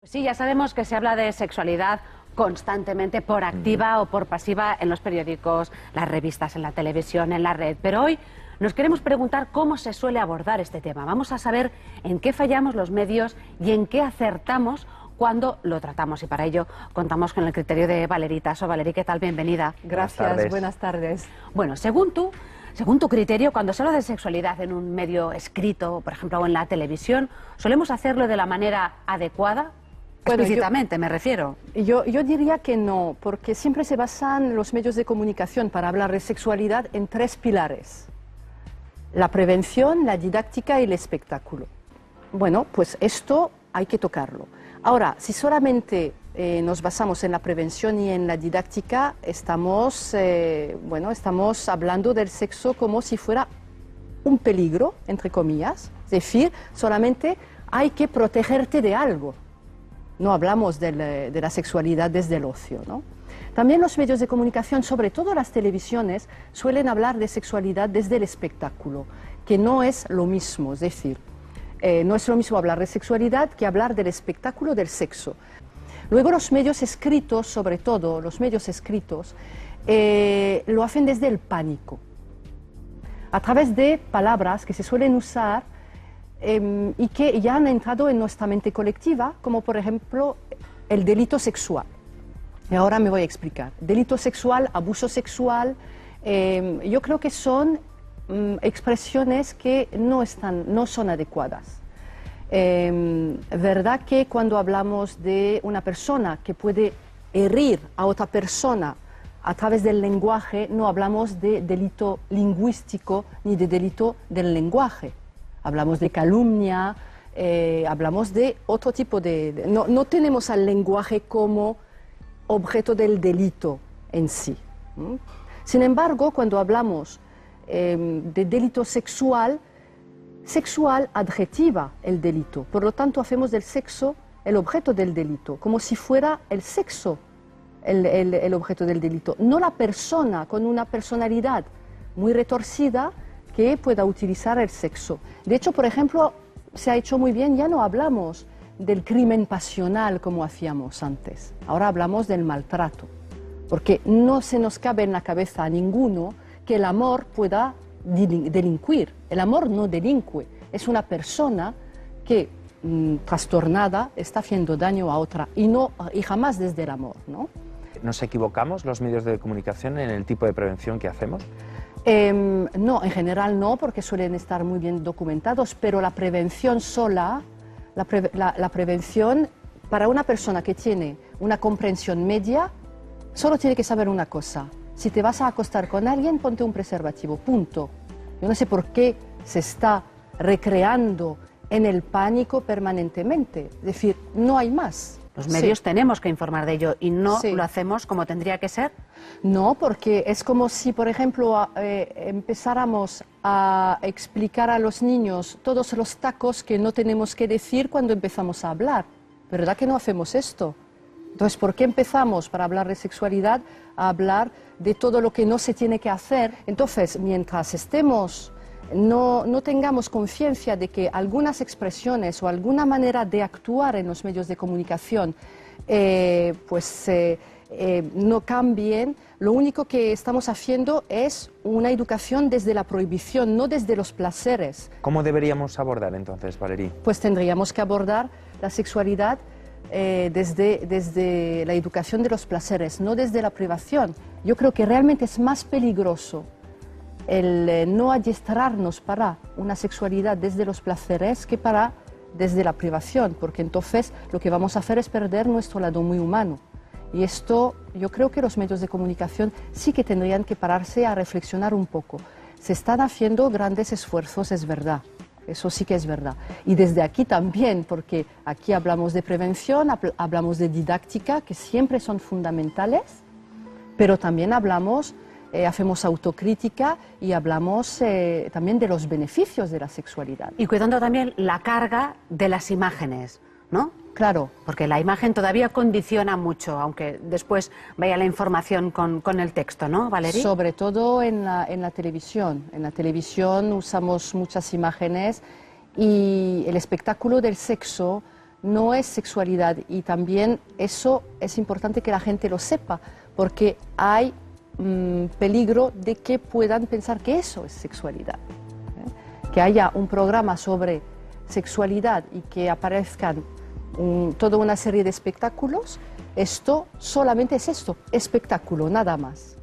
Sí, ya sabemos que se habla de sexualidad constantemente, por activa o por pasiva, en los periódicos, las revistas, en la televisión, en la red. Pero hoy nos queremos preguntar cómo se suele abordar este tema. Vamos a saber en qué fallamos los medios y en qué acertamos cuando lo tratamos. Y para ello contamos con el criterio de Valerie Tasso. Valerie, ¿qué tal? Bienvenida. Gracias, buenas tardes. Bueno, según tu criterio, cuando se habla de sexualidad en un medio escrito, por ejemplo, o en la televisión, ¿solemos hacerlo de la manera adecuada? Bueno, explícitamente, me refiero. Yo diría que no, porque siempre se basan los medios de comunicación para hablar de sexualidad en tres pilares: la prevención, la didáctica y el espectáculo. Bueno, pues esto hay que tocarlo. Ahora, si solamente nos basamos en la prevención y en la didáctica, estamos hablando del sexo como si fuera un peligro, entre comillas. Es decir, solamente hay que protegerte de algo. No hablamos de la sexualidad desde el ocio, ¿no? También los medios de comunicación, sobre todo las televisiones, suelen hablar de sexualidad desde el espectáculo, que no es lo mismo. Es decir, no es lo mismo hablar de sexualidad que hablar del espectáculo del sexo. Luego los medios escritos, sobre todo los medios escritos, lo hacen desde el pánico, a través de palabras que se suelen usar y que ya han entrado en nuestra mente colectiva, como por ejemplo el delito sexual. Y ahora me voy a explicar. Delito sexual, abuso sexual, yo creo que son expresiones que no son adecuadas. ¿Verdad que cuando hablamos de una persona que puede herir a otra persona a través del lenguaje, no hablamos de delito lingüístico ni de delito del lenguaje? Hablamos de calumnia, hablamos de otro tipo de... No tenemos al lenguaje como objeto del delito en sí. Sin embargo, cuando hablamos de delito sexual, sexual adjetiva el delito. Por lo tanto, hacemos del sexo el objeto del delito, como si fuera el sexo el objeto del delito, no la persona con una personalidad muy retorcida que pueda utilizar el sexo. De hecho, por ejemplo, se ha hecho muy bien, ya no hablamos del crimen pasional como hacíamos antes. Ahora hablamos del maltrato, porque no se nos cabe en la cabeza a ninguno que el amor pueda delinquir. El amor no delinque, es una persona que trastornada está haciendo daño a otra y jamás desde el amor, ¿no? ¿Nos equivocamos los medios de comunicación en el tipo de prevención que hacemos? No, en general no, porque suelen estar muy bien documentados, pero la prevención sola, la prevención para una persona que tiene una comprensión media, solo tiene que saber una cosa: si te vas a acostar con alguien, ponte un preservativo, punto. Yo no sé por qué se está recreando en el pánico permanentemente, es decir, no hay más. Los medios tenemos que informar de ello y no lo hacemos como tendría que ser. No, porque es como si, por ejemplo, empezáramos a explicar a los niños todos los tacos que no tenemos que decir cuando empezamos a hablar. ¿Verdad que no hacemos esto? Entonces, ¿por qué empezamos para hablar de sexualidad a hablar de todo lo que no se tiene que hacer? Entonces, mientras no tengamos conciencia de que algunas expresiones o alguna manera de actuar en los medios de comunicación no cambien, lo único que estamos haciendo es una educación desde la prohibición, no desde los placeres. ¿Cómo deberíamos abordar entonces, Valerie? Pues tendríamos que abordar la sexualidad desde la educación de los placeres, no desde la privación. Yo creo que realmente es más peligroso el no adiestrarnos para una sexualidad desde los placeres que desde la privación, porque entonces lo que vamos a hacer es perder nuestro lado muy humano. Y esto, yo creo que los medios de comunicación sí que tendrían que pararse a reflexionar un poco. Se están haciendo grandes esfuerzos, es verdad, eso sí que es verdad. Y desde aquí también, porque aquí hablamos de prevención, hablamos de didáctica, que siempre son fundamentales, pero también hacemos autocrítica y hablamos también de los beneficios de la sexualidad. Y cuidando también la carga de las imágenes, ¿no? Claro. Porque la imagen todavía condiciona mucho, aunque después vaya la información con el texto, ¿no, Valerie? Sobre todo en la televisión. En la televisión usamos muchas imágenes y el espectáculo del sexo no es sexualidad, y también eso es importante que la gente lo sepa, porque hay peligro de que puedan pensar que eso es sexualidad. Que haya un programa sobre sexualidad y que aparezcan toda una serie de espectáculos, esto solamente es esto, espectáculo, nada más.